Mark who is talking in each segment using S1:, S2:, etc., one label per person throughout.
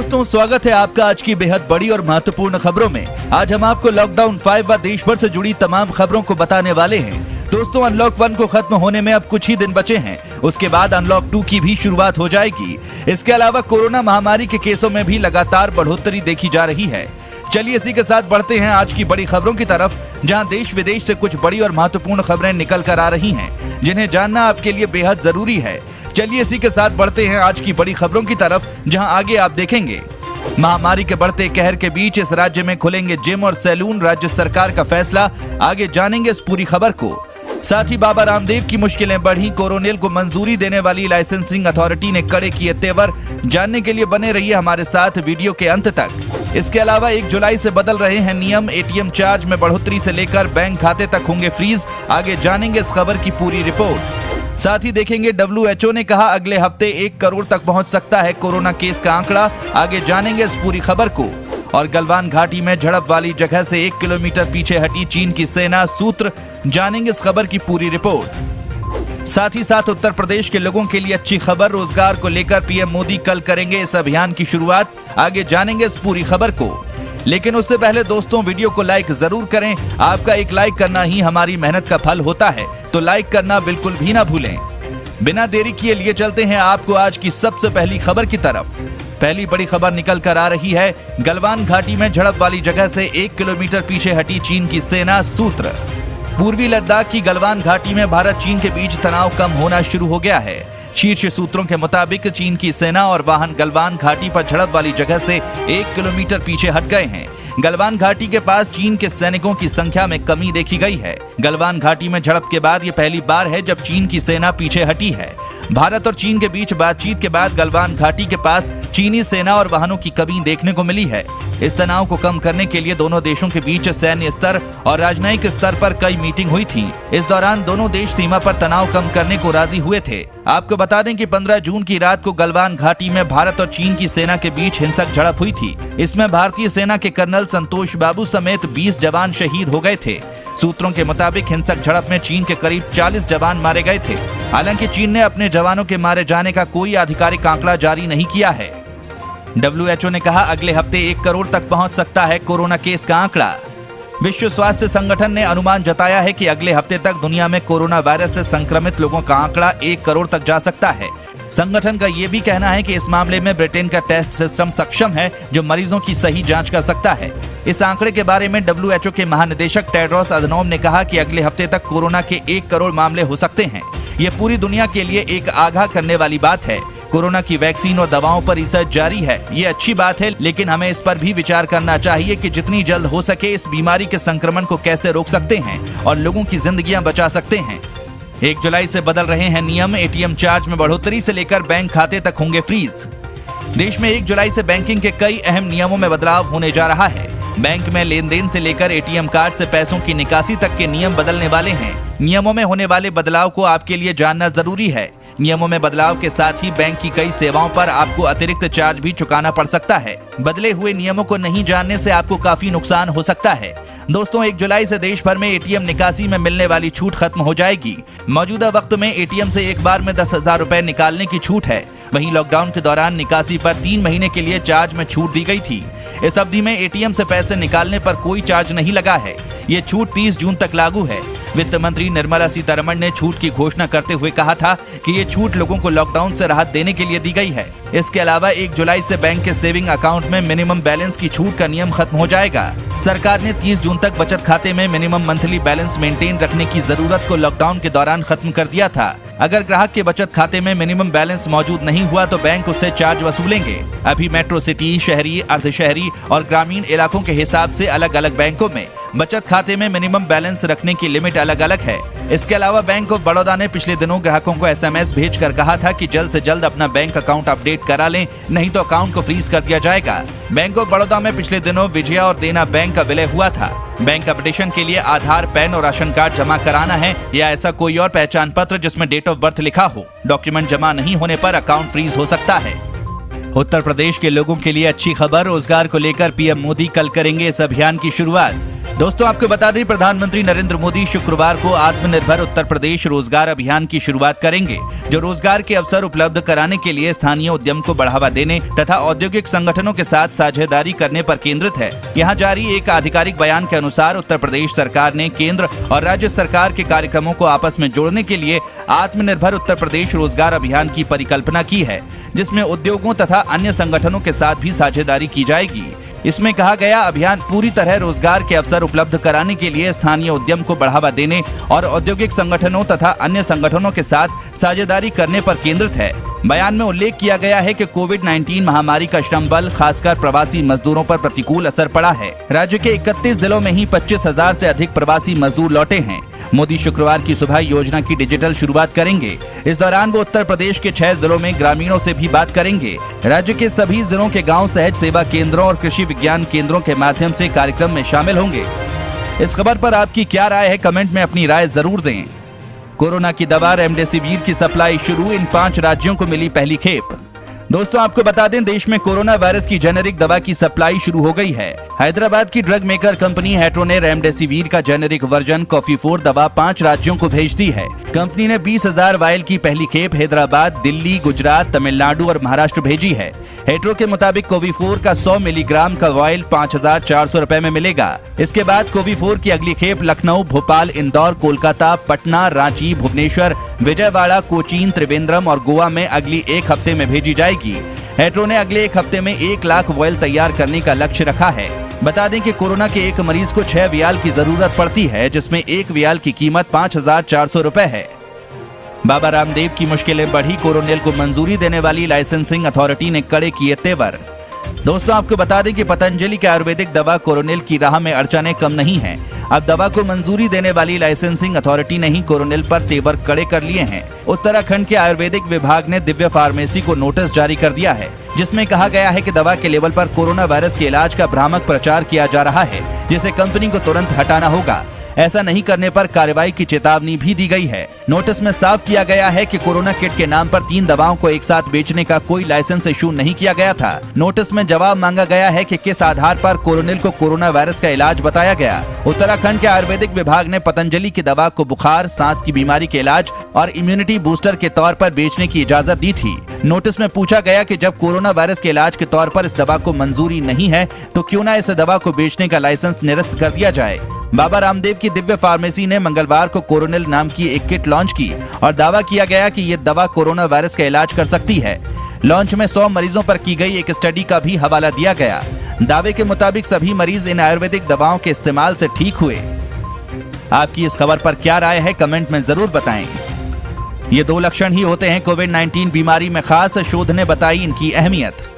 S1: दोस्तों, स्वागत है आपका आज की बेहद बड़ी और महत्वपूर्ण खबरों में। आज हम आपको लॉकडाउन 5 व देश भर से जुड़ी तमाम खबरों को बताने वाले हैं। दोस्तों, अनलॉक 1 को खत्म होने में अब कुछ ही दिन बचे हैं। उसके बाद अनलॉक 2 की भी शुरुआत हो जाएगी। इसके अलावा कोरोना महामारी के केसों में भी लगातार बढ़ोतरी देखी जा रही है। चलिए इसी के साथ बढ़ते हैं आज की बड़ी खबरों की तरफ, जहां देश विदेश से कुछ बड़ी और महत्वपूर्ण खबरें निकल कर आ रही हैं, जिन्हें जानना आपके लिए बेहद जरूरी है। चलिए इसी के साथ बढ़ते हैं आज की बड़ी खबरों की तरफ, जहां आगे आप देखेंगे महामारी के बढ़ते कहर के बीच इस राज्य में खुलेंगे जिम और सैलून, राज्य सरकार का फैसला। आगे जानेंगे इस पूरी खबर को। साथ ही बाबा रामदेव की मुश्किलें बढ़ी, कोरोनिल को मंजूरी देने वाली लाइसेंसिंग अथॉरिटी ने कड़े किए तेवर। जानने के लिए बने रहिए हमारे साथ वीडियो के अंत तक। इसके अलावा 1 जुलाई से बदल रहे हैं नियम, एटीएम चार्ज में बढ़ोतरी से लेकर बैंक खाते तक होंगे फ्रीज। आगे जानेंगे इस खबर की पूरी रिपोर्ट। साथ ही देखेंगे WHO ने कहा अगले हफ्ते 1 करोड़ तक पहुंच सकता है कोरोना केस का आंकड़ा। आगे जानेंगे इस पूरी खबर को। और गलवान घाटी में झड़प वाली जगह से 1 किलोमीटर पीछे हटी चीन की सेना, सूत्र। जानेंगे इस खबर की पूरी रिपोर्ट। साथ ही साथ उत्तर प्रदेश के लोगों के लिए अच्छी खबर, रोजगार को लेकर पीएम मोदी कल करेंगे इस अभियान की शुरुआत। आगे जानेंगे इस पूरी खबर को। लेकिन उससे पहले दोस्तों, वीडियो को लाइक जरूर करें। आपका एक लाइक करना ही हमारी मेहनत का फल होता है, तो लाइक करना बिल्कुल भी ना भूलें। बिना देरी किए लिए चलते हैं आपको आज की सबसे पहली खबर की तरफ। पहली बड़ी खबर निकल कर आ रही है, गलवान घाटी में झड़प वाली जगह से 1 किलोमीटर पीछे हटी चीन की सेना, सूत्र। पूर्वी लद्दाख की गलवान घाटी में भारत चीन के बीच तनाव कम होना शुरू हो गया है। शीर्ष सूत्रों के मुताबिक चीन की सेना और वाहन गलवान घाटी पर झड़प वाली जगह से 1 किलोमीटर पीछे हट गए हैं। गलवान घाटी के पास चीन के सैनिकों की संख्या में कमी देखी गई है। गलवान घाटी में झड़प के बाद ये पहली बार है जब चीन की सेना पीछे हटी है। भारत और चीन के बीच बातचीत के बाद गलवान घाटी के पास चीनी सेना और वाहनों की कमी देखने को मिली है। इस तनाव को कम करने के लिए दोनों देशों के बीच सैन्य स्तर और राजनयिक स्तर पर कई मीटिंग हुई थी। इस दौरान दोनों देश सीमा पर तनाव कम करने को राजी हुए थे। आपको बता दें कि 15 जून की रात को गलवान घाटी में भारत और चीन की सेना के बीच हिंसक झड़प हुई थी। इसमें भारतीय सेना के कर्नल संतोष बाबू समेत 20 जवान शहीद हो गए थे। सूत्रों के मुताबिक हिंसक झड़प में चीन के करीब 40 जवान मारे गए थे। हालांकि चीन ने अपने जवानों के मारे जाने का कोई आधिकारिक आंकड़ा जारी नहीं किया है। WHO ने कहा अगले हफ्ते 1 करोड़ तक पहुंच सकता है कोरोना केस का आंकड़ा। विश्व स्वास्थ्य संगठन ने अनुमान जताया है कि अगले हफ्ते तक दुनिया में कोरोना वायरस से संक्रमित लोगों का आंकड़ा 1 करोड़ तक जा सकता है। संगठन का ये भी कहना है कि इस मामले में ब्रिटेन का टेस्ट सिस्टम सक्षम है, जो मरीजों की सही जांच कर सकता है। इस आंकड़े के बारे में WHO के महानिदेशक टेड्रोस अधनोम ने कहा कि अगले हफ्ते तक कोरोना के 1 करोड़ मामले हो सकते हैं। ये पूरी दुनिया के लिए एक आगाह करने वाली बात है। कोरोना की वैक्सीन और दवाओं पर रिसर्च जारी है, ये अच्छी बात है, लेकिन हमें इस पर भी विचार करना चाहिए कि जितनी जल्द हो सके इस बीमारी के संक्रमण को कैसे रोक सकते हैं और लोगों की जिंदगियां बचा सकते हैं। 1 जुलाई से बदल रहे हैं नियम, एटीएम चार्ज में बढ़ोतरी से लेकर बैंक खाते तक होंगे फ्रीज। देश में 1 जुलाई से बैंकिंग के कई अहम नियमों में बदलाव होने जा रहा है। बैंक में लेन देन से लेकर एटीएम कार्ड से पैसों की निकासी तक के नियम बदलने वाले हैं। नियमों में होने वाले बदलाव को आपके लिए जानना जरूरी है। नियमों में बदलाव के साथ ही बैंक की कई सेवाओं पर आपको अतिरिक्त चार्ज भी चुकाना पड़ सकता है। बदले हुए नियमों को नहीं जानने से आपको काफी नुकसान हो सकता है। दोस्तों, 1 जुलाई से देश भर में एटीएम निकासी में मिलने वाली छूट खत्म हो जाएगी। मौजूदा वक्त में एटीएम से एक बार में 10,000 रुपए निकालने की छूट है। वहीं लॉकडाउन के दौरान निकासी पर 3 महीने के लिए चार्ज में छूट दी गई थी। इस अवधि में एटीएम से पैसे निकालने पर कोई चार्ज नहीं लगा है। ये छूट 30 जून तक लागू है। वित्त मंत्री निर्मला सीतारमण ने छूट की घोषणा करते हुए कहा था कि ये छूट लोगों को लॉकडाउन से राहत देने के लिए दी गई है। इसके अलावा 1 जुलाई से बैंक के सेविंग अकाउंट में मिनिमम बैलेंस की छूट का नियम खत्म हो जाएगा। सरकार ने 30 जून तक बचत खाते में मिनिमम मंथली बैलेंस मेंटेन रखने की जरूरत को लॉकडाउन के दौरान खत्म कर दिया था। अगर ग्राहक के बचत खाते में मिनिमम बैलेंस मौजूद नहीं हुआ तो बैंक उससे चार्ज वसूलेंगे। अभी मेट्रो सिटी, शहरी, अर्धशहरी और ग्रामीण इलाकों के हिसाब से अलग अलग बैंकों में बचत खाते में मिनिमम बैलेंस रखने की लिमिट अलग अलग है। इसके अलावा बैंक ऑफ बड़ौदा ने पिछले दिनों ग्राहकों को SMS भेजकर कहा था कि जल्द से जल्द अपना बैंक अकाउंट अपडेट करा लें, नहीं तो अकाउंट को फ्रीज कर दिया जाएगा। बैंक ऑफ बड़ौदा में पिछले दिनों विजया और देना बैंक का विलय हुआ था। बैंक अपडेशन के लिए आधार, पैन और राशन कार्ड जमा कराना है या ऐसा कोई और पहचान पत्र जिसमें डेट ऑफ बर्थ लिखा हो। डॉक्यूमेंट जमा नहीं होने पर अकाउंट फ्रीज हो सकता है। उत्तर प्रदेश के लोगों के लिए अच्छी खबर, रोजगार को लेकर पीएम मोदी कल करेंगे इस अभियान की शुरुआत। दोस्तों आपको बता दें, प्रधानमंत्री नरेंद्र मोदी शुक्रवार को आत्मनिर्भर उत्तर प्रदेश रोजगार अभियान की शुरुआत करेंगे, जो रोजगार के अवसर उपलब्ध कराने के लिए स्थानीय उद्यम को बढ़ावा देने तथा औद्योगिक संगठनों के साथ साझेदारी करने पर केंद्रित है। यहाँ जारी एक आधिकारिक बयान के अनुसार उत्तर प्रदेश सरकार ने केंद्र और राज्य सरकार के कार्यक्रमों को आपस में जोड़ने के लिए आत्मनिर्भर उत्तर प्रदेश रोजगार अभियान की परिकल्पना की है, जिसमें उद्योगों तथा अन्य संगठनों के साथ भी साझेदारी की जाएगी। इसमें कहा गया अभियान पूरी तरह रोजगार के अवसर उपलब्ध कराने के लिए स्थानीय उद्यम को बढ़ावा देने और औद्योगिक संगठनों तथा अन्य संगठनों के साथ साझेदारी करने पर केंद्रित है। बयान में उल्लेख किया गया है कि कोविड-19 महामारी का श्रम बल खासकर प्रवासी मजदूरों पर प्रतिकूल असर पड़ा है। राज्य के 31 जिलों में ही 25,000 से अधिक प्रवासी मजदूर लौटे हैं। मोदी शुक्रवार की सुबह योजना की डिजिटल शुरुआत करेंगे। इस दौरान वो उत्तर प्रदेश के 6 जिलों में ग्रामीणों से भी बात करेंगे। राज्य के सभी जिलों के गांव सहज सेवा केंद्रों और कृषि विज्ञान केंद्रों के माध्यम से कार्यक्रम में शामिल होंगे। इस खबर पर आपकी क्या राय है, कमेंट में अपनी राय जरूर दें। कोरोना की दवा रेमडेसिविर की सप्लाई शुरू, इन 5 राज्यों को मिली पहली खेप। दोस्तों आपको बता दें, देश में कोरोना वायरस की जेनेरिक दवा की सप्लाई शुरू हो गई है। हैदराबाद की ड्रग मेकर कंपनी हेट्रो ने रेमडेसिविर का जेनेरिक वर्जन कॉफीफोर दवा 5 राज्यों को भेज दी है। कंपनी ने 20,000 वायल की पहली खेप हैदराबाद, दिल्ली, गुजरात, तमिलनाडु और महाराष्ट्र भेजी है। हेट्रो के मुताबिक कोविफोर का 100 मिलीग्राम का वायल 5,400 रुपए में मिलेगा। इसके बाद कोविफोर की अगली खेप लखनऊ, भोपाल, इंदौर, कोलकाता, पटना, रांची, भुवनेश्वर, विजयवाड़ा, कोचीन, त्रिवेंद्रम और गोवा में अगली 1 हफ्ते में भेजी जाएगी। हेट्रो ने अगले 1 हफ्ते में 1 लाख वायल तैयार करने का लक्ष्य रखा है। बता दें कि कोरोना के एक मरीज को 6 वियाल की जरूरत पड़ती है, जिसमें 1 वियाल की कीमत 5,400 रुपए है। बाबा रामदेव की मुश्किलें बढ़ी, कोरोनिल को मंजूरी देने वाली लाइसेंसिंग अथॉरिटी ने कड़े किए तेवर। दोस्तों आपको बता दें कि पतंजलि की आयुर्वेदिक दवा कोरोनिल की राह में अड़चनें कम नहीं हैं। अब दवा को मंजूरी देने वाली लाइसेंसिंग अथॉरिटी ने ही कोरोनिल पर तेवर कड़े कर लिए हैं। उत्तराखंड के आयुर्वेदिक विभाग ने दिव्य फार्मेसी को नोटिस जारी कर दिया है, जिसमें कहा गया है कि दवा के लेवल पर कोरोना वायरस के इलाज का भ्रामक प्रचार किया जा रहा है, जिसे कंपनी को तुरंत हटाना होगा। ऐसा नहीं करने पर कार्रवाई की चेतावनी भी दी गई है। नोटिस में साफ किया गया है कि कोरोना किट के नाम पर 3 दवाओं को एक साथ बेचने का कोई लाइसेंस इशू नहीं किया गया था। नोटिस में जवाब मांगा गया है कि किस आधार पर कोरोनिल को कोरोना वायरस का इलाज बताया गया। उत्तराखंड के आयुर्वेदिक विभाग ने पतंजलि की दवा को बुखार, सांस की बीमारी के इलाज और इम्यूनिटी बूस्टर के तौर पर बेचने की इजाजत दी थी। नोटिस में पूछा गया कि जब कोरोना वायरस के इलाज के तौर पर इस दवा को मंजूरी नहीं है, तो क्यों न इस दवा को बेचने का लाइसेंस निरस्त कर दिया जाए। बाबा रामदेव की दिव्य फार्मेसी ने मंगलवार को कोरोनिल नाम की एक किट लॉन्च की और दावा किया गया कि ये दवा कोरोना वायरस का इलाज कर सकती है। लॉन्च में 100 मरीजों पर की गई एक स्टडी का भी हवाला दिया गया। दावे के मुताबिक सभी मरीज इन आयुर्वेदिक दवाओं के इस्तेमाल से ठीक हुए। आपकी इस खबर पर क्या राय है, कमेंट में जरूर बताएं। ये 2 लक्षण ही होते हैं कोविड-19 बीमारी में, खास शोध ने बताई इनकी अहमियत।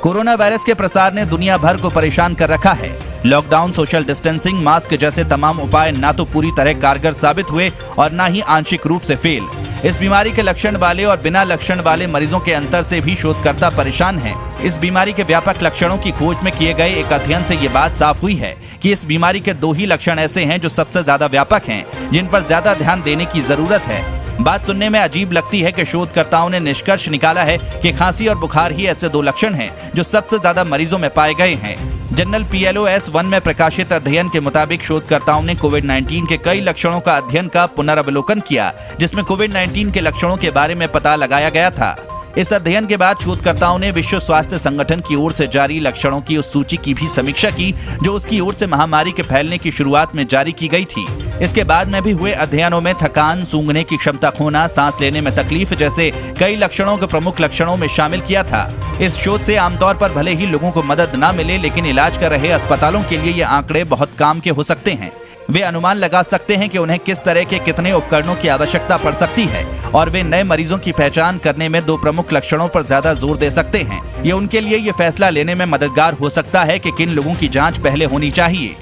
S1: कोरोना वायरस के प्रसार ने दुनिया भर को परेशान कर रखा है। लॉकडाउन, सोशल डिस्टेंसिंग, मास्क जैसे तमाम उपाय ना तो पूरी तरह कारगर साबित हुए और ना ही आंशिक रूप से फेल। इस बीमारी के लक्षण वाले और बिना लक्षण वाले मरीजों के अंतर से भी शोधकर्ता परेशान हैं। इस बीमारी के व्यापक लक्षणों की खोज में किए गए एक अध्ययन से ये बात साफ हुई है कि इस बीमारी के 2 ही लक्षण ऐसे हैं जो सबसे ज्यादा व्यापक हैं, जिन पर ज्यादा ध्यान देने की जरूरत है। बात सुनने में अजीब लगती है कि शोधकर्ताओं ने निष्कर्ष निकाला है कि खांसी और बुखार ही ऐसे 2 लक्षण हैं जो सबसे ज्यादा मरीजों में पाए गए हैं। जर्नल PLOS 1 में प्रकाशित अध्ययन के मुताबिक शोधकर्ताओं ने कोविड-19 के कई लक्षणों का अध्ययन का पुनरावलोकन किया, जिसमें कोविड-19 के लक्षणों के बारे में पता लगाया गया था। इस अध्ययन के बाद शोधकर्ताओं ने विश्व स्वास्थ्य संगठन की ओर से जारी लक्षणों की उस सूची की भी समीक्षा की जो उसकी ओर से महामारी के फैलने की शुरुआत में जारी की गई थी। इसके बाद में भी हुए अध्ययनों में थकान, सूंघने की क्षमता खोना, सांस लेने में तकलीफ जैसे कई लक्षणों को प्रमुख लक्षणों में शामिल किया था। इस शोध से आमतौर पर भले ही लोगों को मदद न मिले, लेकिन इलाज कर रहे अस्पतालों के लिए ये आंकड़े बहुत काम के हो सकते हैं। वे अनुमान लगा सकते हैं कि उन्हें किस तरह के कितने उपकरणों की आवश्यकता पड़ सकती है और वे नए मरीजों की पहचान करने में 2 प्रमुख लक्षणों पर ज्यादा जोर दे सकते हैं। ये उनके लिए ये फैसला लेने में मददगार हो सकता है कि किन लोगों की जांच पहले होनी चाहिए।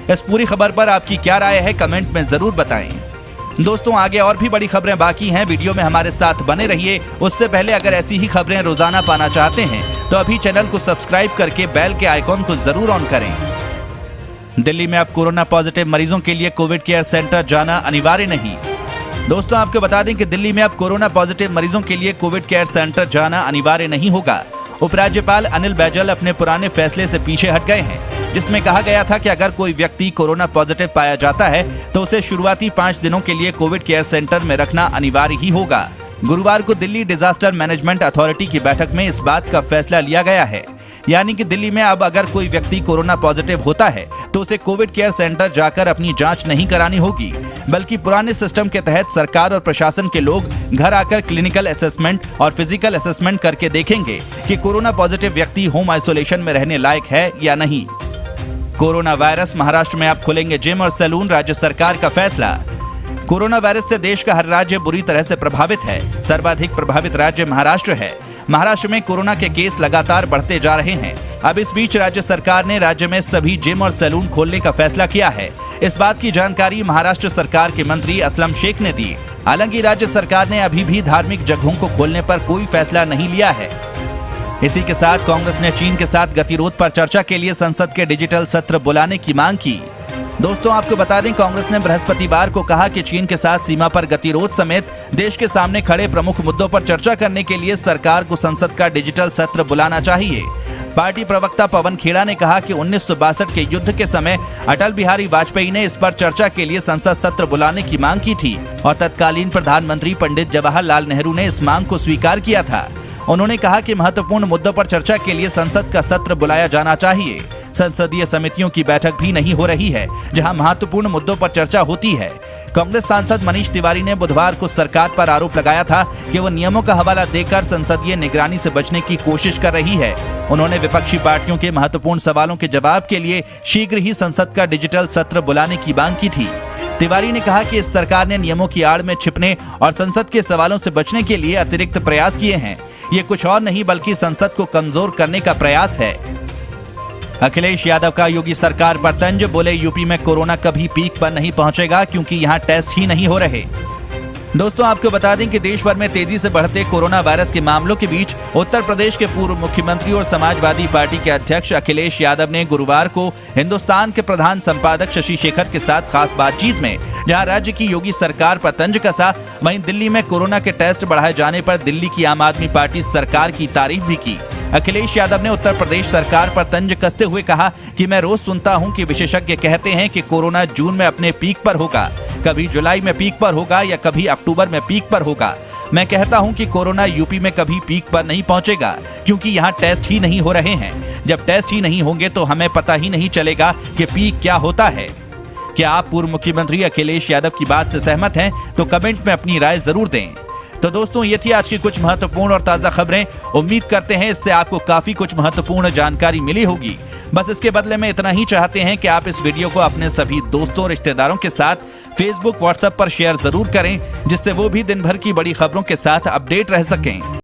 S1: इस पूरी खबर पर आपकी क्या राय है, कमेंट में जरूर बताएं। दोस्तों आगे और भी बड़ी खबरें बाकी हैं, वीडियो में हमारे साथ बने रहिए। उससे पहले अगर ऐसी ही खबरें रोजाना पाना चाहते हैं तो अभी चैनल को सब्सक्राइब करके बेल के आइकॉन को जरूर ऑन करें। दिल्ली में अब कोरोना पॉजिटिव मरीजों के लिए कोविड केयर सेंटर जाना अनिवार्य नहीं। दोस्तों आपको बता दें कि दिल्ली में अब कोरोना पॉजिटिव मरीजों के लिए कोविड केयर सेंटर जाना अनिवार्य नहीं होगा। उपराज्यपाल अनिल बैजल अपने पुराने फैसले से पीछे हट गए हैं, जिसमें कहा गया था कि अगर कोई व्यक्ति कोरोना पॉजिटिव पाया जाता है तो उसे शुरुआती 5 दिनों के लिए कोविड केयर सेंटर में रखना अनिवार्य ही होगा। गुरुवार को दिल्ली डिजास्टर मैनेजमेंट अथॉरिटी की बैठक में इस बात का फैसला लिया गया है, यानी कि दिल्ली में अब अगर कोई व्यक्ति कोरोना पॉजिटिव होता है तो उसे कोविड केयर सेंटर जाकर अपनी जांच नहीं करानी होगी, बल्कि पुराने सिस्टम के तहत सरकार और प्रशासन के लोग घर आकर क्लिनिकल असेसमेंट और फिजिकल असेसमेंट करके देखेंगे कि कोरोना पॉजिटिव व्यक्ति होम आइसोलेशन में रहने लायक है या नहीं। कोरोना वायरस, महाराष्ट्र में अब खुलेंगे जिम और सैलून, राज्य सरकार का फैसला। कोरोना वायरस से देश का हर राज्य बुरी तरह से प्रभावित है। सर्वाधिक प्रभावित राज्य महाराष्ट्र है। महाराष्ट्र में कोरोना के केस लगातार बढ़ते जा रहे हैं। अब इस बीच राज्य सरकार ने राज्य में सभी जिम और सैलून खोलने का फैसला किया है। इस बात की जानकारी महाराष्ट्र सरकार के मंत्री असलम शेख ने दी। हालांकि राज्य सरकार ने अभी भी धार्मिक जगहों को खोलने पर कोई फैसला नहीं लिया है। इसी के साथ कांग्रेस ने चीन के साथ गतिरोध पर चर्चा के लिए संसद के डिजिटल सत्र बुलाने की मांग की। दोस्तों, आपको बता दें, कांग्रेस ने बृहस्पतिवार को कहा कि चीन के साथ सीमा पर गतिरोध समेत देश के सामने खड़े प्रमुख मुद्दों पर चर्चा करने के लिए सरकार को संसद का डिजिटल सत्र बुलाना चाहिए। पार्टी प्रवक्ता पवन खेड़ा ने कहा कि 1962 के युद्ध के समय अटल बिहारी वाजपेयी ने इस पर चर्चा के लिए संसद सत्र बुलाने की मांग की थी और तत्कालीन प्रधानमंत्री पंडित जवाहरलाल नेहरू ने इस मांग को स्वीकार किया था। उन्होंने कहा कि महत्वपूर्ण मुद्दों पर चर्चा के लिए संसद का सत्र बुलाया जाना चाहिए। संसदीय समितियों की बैठक भी नहीं हो रही है, जहां महत्वपूर्ण मुद्दों पर चर्चा होती है। कांग्रेस सांसद मनीष तिवारी ने बुधवार को सरकार पर आरोप लगाया था कि वो नियमों का हवाला देकर संसदीय निगरानी से बचने की कोशिश कर रही है। उन्होंने विपक्षी पार्टियों के महत्वपूर्ण सवालों के जवाब के लिए शीघ्र ही संसद का डिजिटल सत्र बुलाने की मांग की थी। तिवारी ने कहा कि इस सरकार ने नियमों की आड़ में छिपने और संसद के सवालों से बचने के लिए अतिरिक्त प्रयास किए हैं। ये कुछ और नहीं बल्कि संसद को कमजोर करने का प्रयास है। अखिलेश यादव का योगी सरकार पर तंज, बोले यूपी में कोरोना कभी पीक पर नहीं पहुंचेगा क्योंकि यहां टेस्ट ही नहीं हो रहे। दोस्तों, आपको बता दें कि देश भर में तेजी से बढ़ते कोरोना वायरस के मामलों के बीच उत्तर प्रदेश के पूर्व मुख्यमंत्री और समाजवादी पार्टी के अध्यक्ष अखिलेश यादव ने गुरुवार को हिंदुस्तान के प्रधान संपादक शशि शेखर के साथ खास बातचीत में जहां राज्य की योगी सरकार पर तंज कसा, वहीं दिल्ली में कोरोना के टेस्ट बढ़ाए जाने पर दिल्ली की आम आदमी पार्टी सरकार की तारीफ भी की। अखिलेश यादव ने उत्तर प्रदेश सरकार पर तंज कसते हुए कहा कि मैं रोज सुनता हूं कि विशेषज्ञ कहते हैं कि कोरोना जून में अपने पीक पर होगा, कभी जुलाई में पीक पर होगा या कभी अक्टूबर में पीक पर होगा। मैं कहता हूं कि कोरोना यूपी में कभी पीक पर नहीं पहुंचेगा क्योंकि यहां टेस्ट ही नहीं हो रहे हैं। जब टेस्ट ही नहीं होंगे तो हमें पता ही नहीं चलेगा कि पीक क्या होता है। क्या आप पूर्व मुख्यमंत्री अखिलेश यादव की बात से सहमत हैं? तो कमेंट में अपनी राय जरूर दें। तो दोस्तों, ये थी आज की कुछ महत्वपूर्ण और ताजा खबरें। उम्मीद करते हैं इससे आपको काफी कुछ महत्वपूर्ण जानकारी मिली होगी। बस इसके बदले में इतना ही चाहते हैं कि आप इस वीडियो को अपने सभी दोस्तों, रिश्तेदारों के साथ फेसबुक, व्हाट्सएप पर शेयर जरूर करें, जिससे वो भी दिन भर की बड़ी खबरों के साथ अपडेट रह सकें।